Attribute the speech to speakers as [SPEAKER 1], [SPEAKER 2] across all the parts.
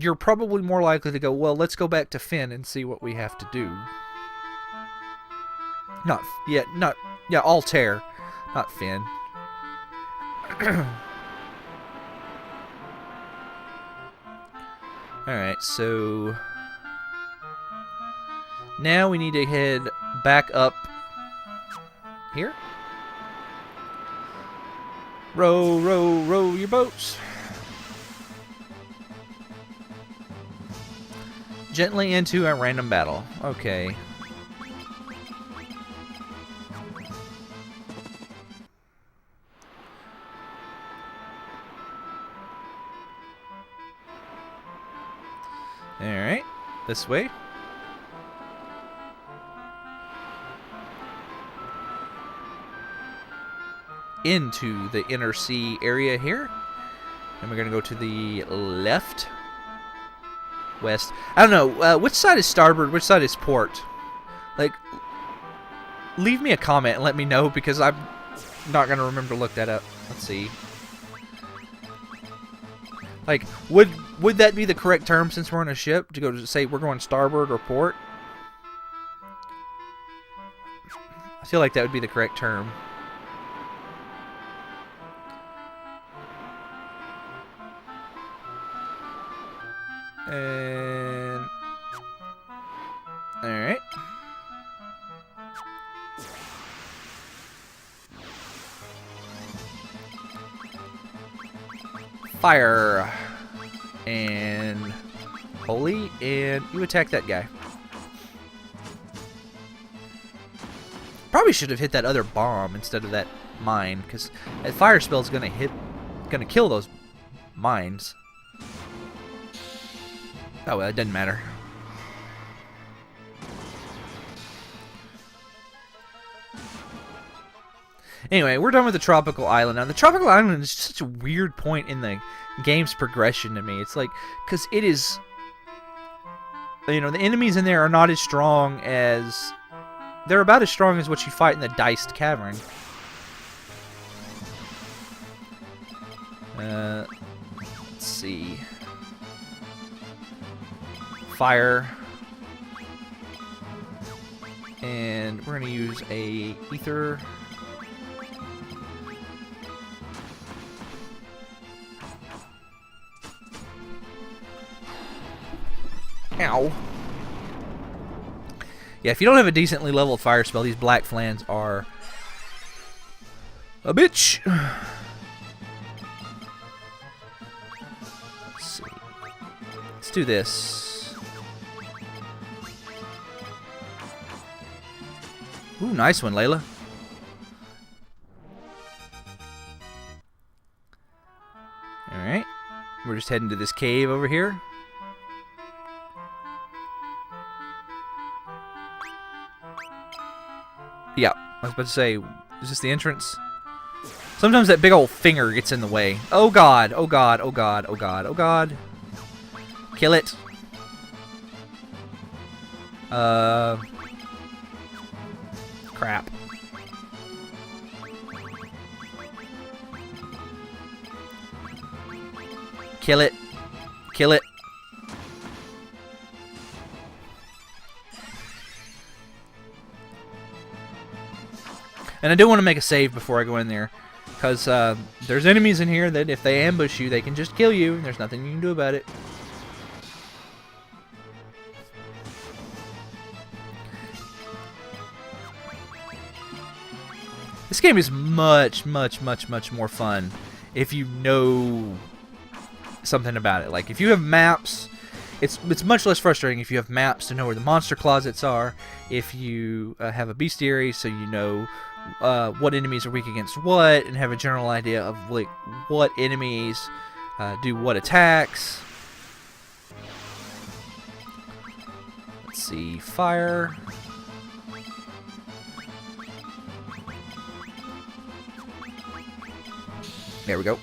[SPEAKER 1] you're probably more likely to go, well, let's go back to Finn and see what we have to do. Yeah, Altair, not Finn. Alright, so now we need to head back up here. Row, row, row your boats. Gently into a random battle. Okay. Alright, this way. Into the inner sea area here. And we're going to go to the left. West. I don't know. Which side is starboard? Which side is port? Like, leave me a comment and let me know, because I'm not going to remember to look that up. Let's see. Like, would that be the correct term since we're on a ship? To go to say we're going starboard or port? I feel like that would be the correct term. And alright. Fire. And holy, and you attack that guy. Probably should have hit that other bomb instead of that mine, because that fire spell is gonna kill those mines. Oh well, it doesn't matter. Anyway, we're done with the tropical island. Now, the tropical island is such a weird point in the game's progression to me. It's like, because it is, you know, the enemies in there are not as strong as, they're about as strong as what you fight in the Diced Cavern. Let's see. Fire. And we're going to use a ether. Ow. Yeah, if you don't have a decently leveled fire spell, these black flans are a bitch. Let's see. Let's do this. Ooh, nice one, Layla. Alright. We're just heading to this cave over here. Yeah, I was about to say, is this the entrance? Sometimes that big old finger gets in the way. Oh god, oh god, oh god, oh god, oh god. Kill it. Crap. Kill it. Kill it. And I do want to make a save before I go in there, because there's enemies in here that if they ambush you, they can just kill you, and there's nothing you can do about it. This game is much, much, much, much more fun if you know something about it. Like, if you have maps, it's much less frustrating if you have maps to know where the monster closets are, if you have a bestiary so you know what enemies are weak against what, and have a general idea of like what enemies do what attacks. Let's see, fire. There we go.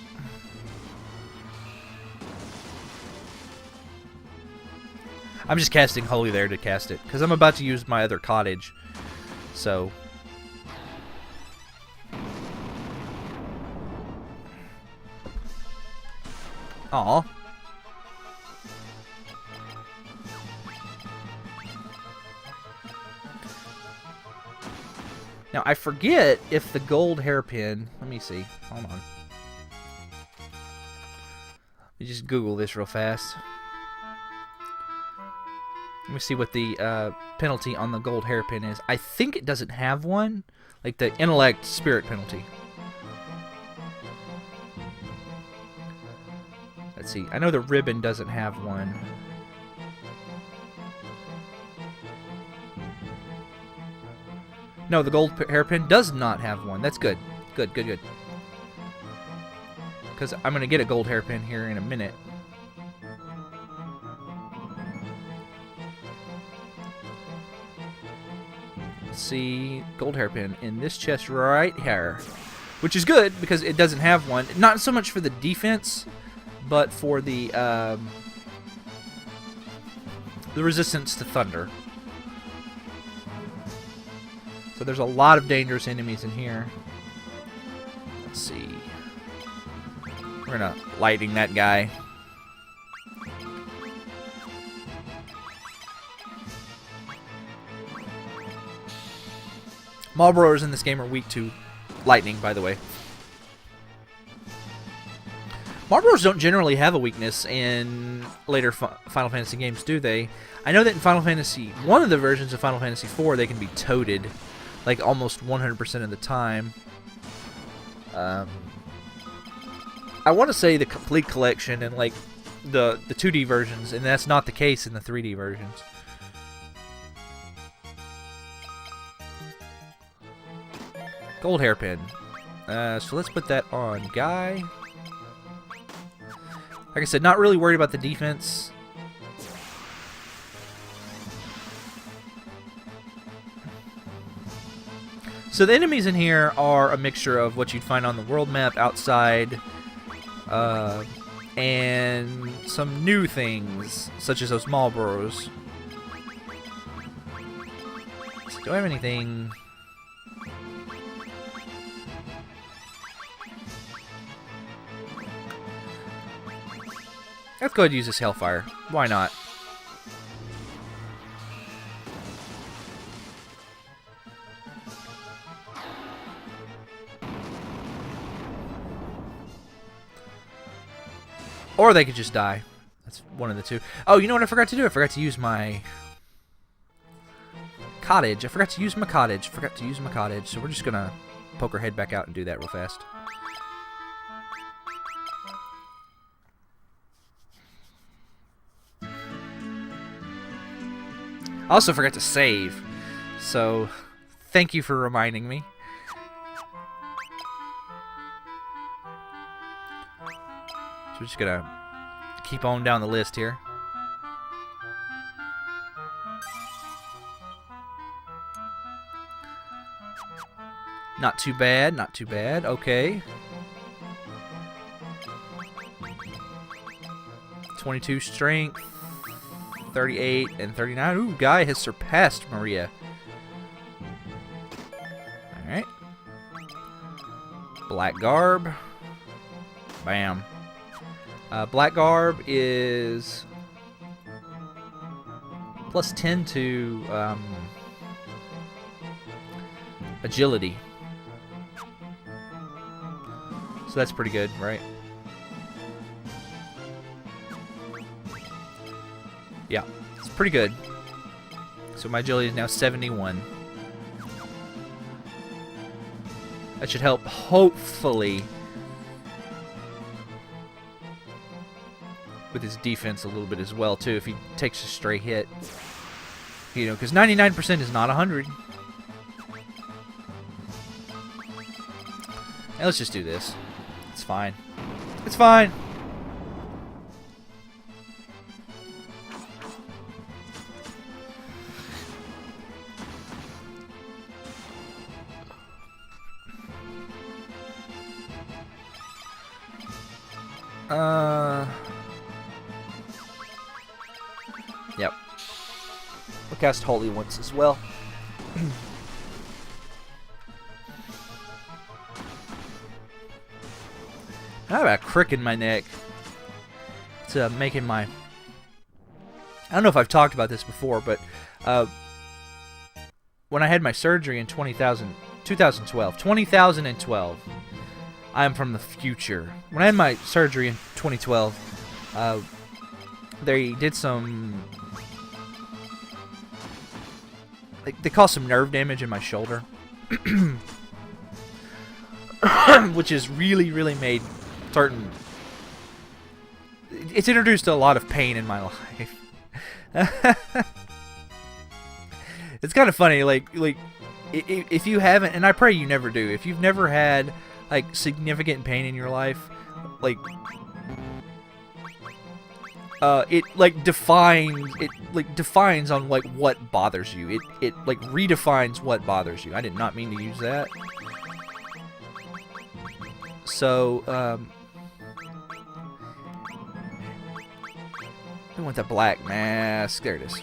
[SPEAKER 1] I'm just casting Holy there to cast it, because I'm about to use my other cottage. So. Aw. Now, I forget if the gold hairpin... Let me see. Hold on. Let me just Google this real fast. Let me see what the penalty on the gold hairpin is. I think it doesn't have one. Like the intellect spirit penalty. Let's see. I know the ribbon doesn't have one. No, the gold hairpin does not have one. That's good. Good, good, good. Because I'm going to get a gold hairpin here in a minute. Let's see. Gold hairpin in this chest right here. Which is good because it doesn't have one. Not so much for the defense, but for the resistance to thunder. So there's a lot of dangerous enemies in here. Let's see. We're gonna lightning that guy. Marlboros in this game are weak to lightning, by the way. Marlboros don't generally have a weakness in later Final Fantasy games, do they? I know that in Final Fantasy, one of the versions of Final Fantasy IV, they can be toted, like almost 100% of the time. I want to say the complete collection and like the 2D versions, and that's not the case in the 3D versions. Gold hairpin. So let's put that on Guy. Like I said, not really worried about the defense. So the enemies in here are a mixture of what you'd find on the world map outside, and some new things, such as those Marlboros. So do I have anything? Let's go ahead and use this Hellfire. Why not? Or they could just die. That's one of the two. Oh, you know what I forgot to do? I forgot to use my cottage. So we're just going to poke our head back out and do that real fast. I also forgot to save, so thank you for reminding me. So we're just gonna keep on down the list here. Not too bad, not too bad. Okay. 22 strength. 38 and 39. Ooh, Guy has surpassed Maria. Alright. Black Garb. Bam. Black Garb is plus 10 to agility. So that's pretty good, right? Yeah, it's pretty good. So my agility is now 71. That should help, hopefully, with his defense a little bit as well, too, if he takes a stray hit. You know, because 99% is not 100. And let's just do this. It's fine. It's fine. Yep. We'll cast Holy once as well. I have a crick in my neck. It's making my... I don't know if I've talked about this before, but when I had my surgery in 2012. 2012. I'm from the future. When I had my surgery in 2012, they did some... They caused some nerve damage in my shoulder. Which has really, really made certain... It's introduced a lot of pain in my life. It's kind of funny, like if you haven't, and I pray you never do, if you've never had like significant pain in your life, like it defines on like what bothers you. It like redefines what bothers you. I did not mean to use that. So I want the black mask. There it is.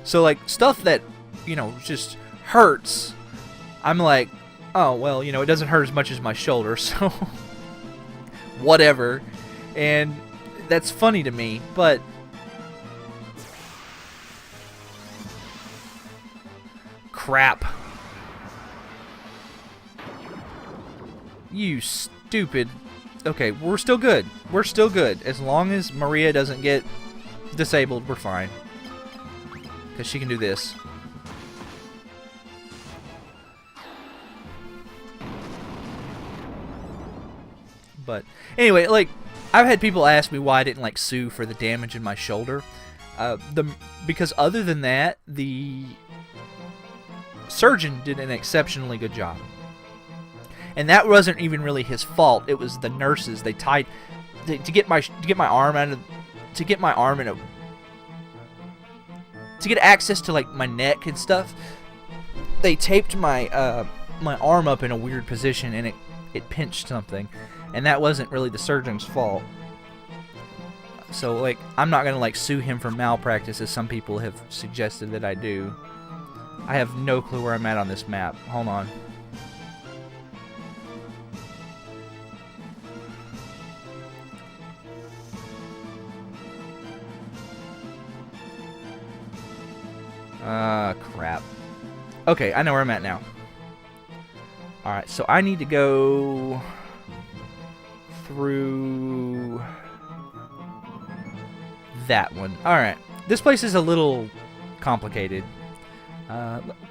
[SPEAKER 1] So like stuff that, you know, just hurts, I'm like, oh well, you know, it doesn't hurt as much as my shoulder, so whatever. And that's funny to me, but crap. You stupid. Okay, we're still good. We're still good. As long as Maria doesn't get disabled, we're fine. Because she can do this. But anyway, like, I've had people ask me why I didn't like sue for the damage in my shoulder. Because other than that, the surgeon did an exceptionally good job. And that wasn't even really his fault. It was the nurses. They tied to get my arm out of to get my arm in a to get access to like my neck and stuff. They taped my my arm up in a weird position, and it pinched something, and that wasn't really the surgeon's fault. So like, I'm not gonna like sue him for malpractice as some people have suggested that I do. I have no clue where I'm at on this map. Hold on. Crap. Okay, I know where I'm at now. Alright, so I need to go through that one. Alright, this place is a little complicated.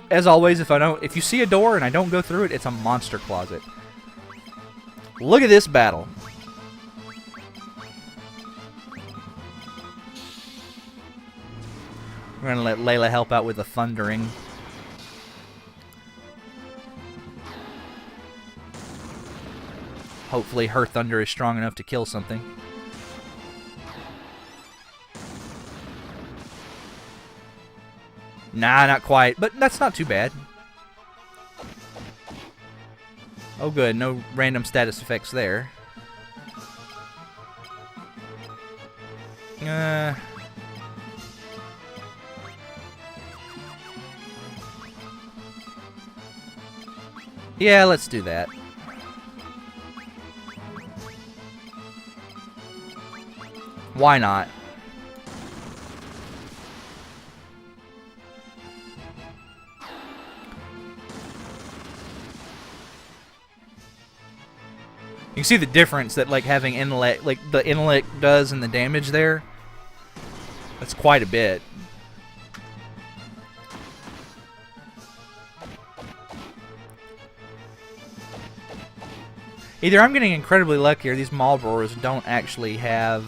[SPEAKER 1] As always, if you see a door and I don't go through it, it's a monster closet. Look at this battle. We're gonna let Layla help out with the thundering. Hopefully her thunder is strong enough to kill something. Nah, not quite, but that's not too bad. Oh good, no random status effects there. Yeah, let's do that. Why not? You can see the difference that like having intellect, like the intellect does and the damage there. That's quite a bit. Either I'm getting incredibly lucky or these Marlboros don't actually have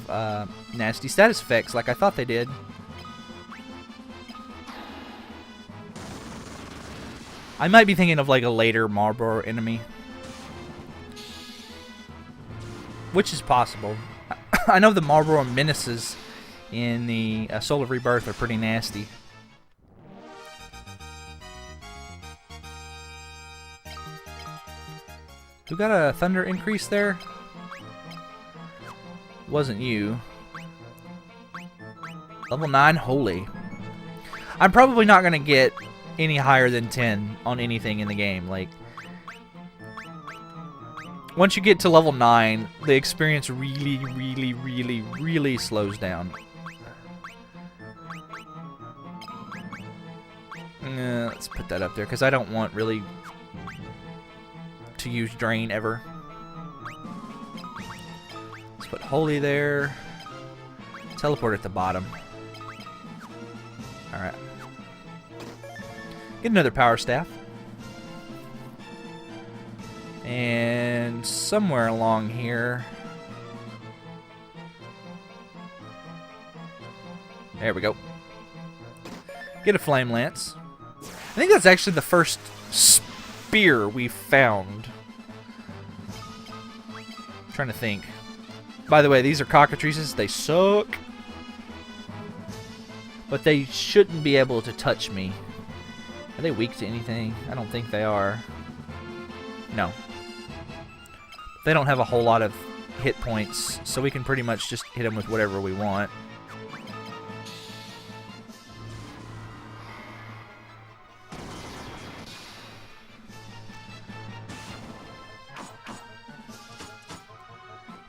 [SPEAKER 1] nasty status effects like I thought they did. I might be thinking of like a later Marlboro enemy. Which is possible. I know the Marlboro menaces in the Soul of Rebirth are pretty nasty. Who got a thunder increase there? Wasn't you. Level 9, holy. I'm probably not going to get any higher than 10 on anything in the game. Like, once you get to level 9, the experience really slows down. Let's put that up there because I don't want really to use drain ever. Let's put holy there. Teleport at the bottom. Alright. Get another power staff. And somewhere along here. There we go. Get a flame lance. I think that's actually the first spear we found. I'm trying to think. By the way, these are cockatrices. They suck. But they shouldn't be able to touch me. Are they weak to anything? I don't think they are. No. They don't have a whole lot of hit points, so we can pretty much just hit them with whatever we want.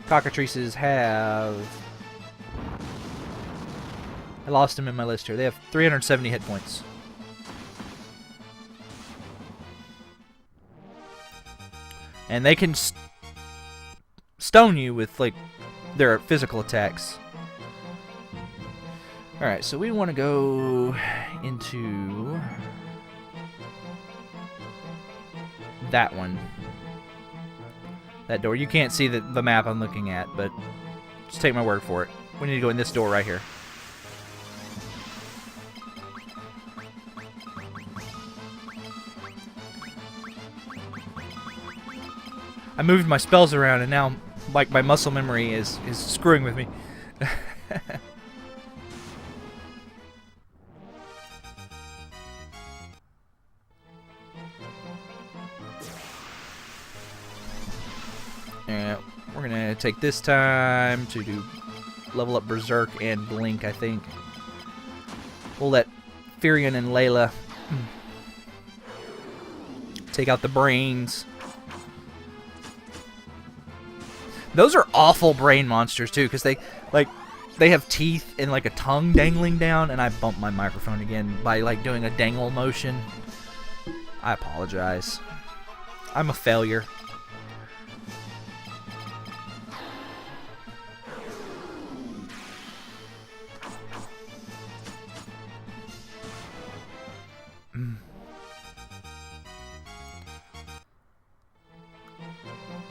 [SPEAKER 1] Cockatrices have... I lost them in my list here. They have 370 hit points. And they can stone you with, like, their physical attacks. Alright, so we want to go into that one. That door. You can't see the map I'm looking at, but just take my word for it. We need to go in this door right here. I moved my spells around, and now, like, my muscle memory is screwing with me. Yeah, we're gonna take this time to do level up Berserk and Blink, I think. We'll let Firion and Layla take out the brains. Those are awful brain monsters too, because they have teeth and like a tongue dangling down, and I bumped my microphone again by like doing a dangle motion. I apologize. I'm a failure.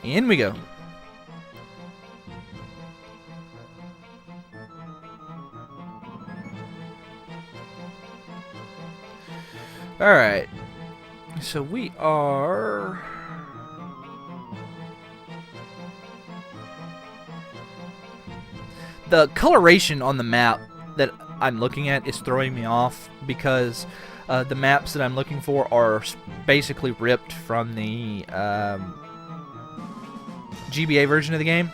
[SPEAKER 1] In we go. Alright. So we are... The coloration on the map that I'm looking at is throwing me off because the maps that I'm looking for are basically ripped from the GBA version of the game.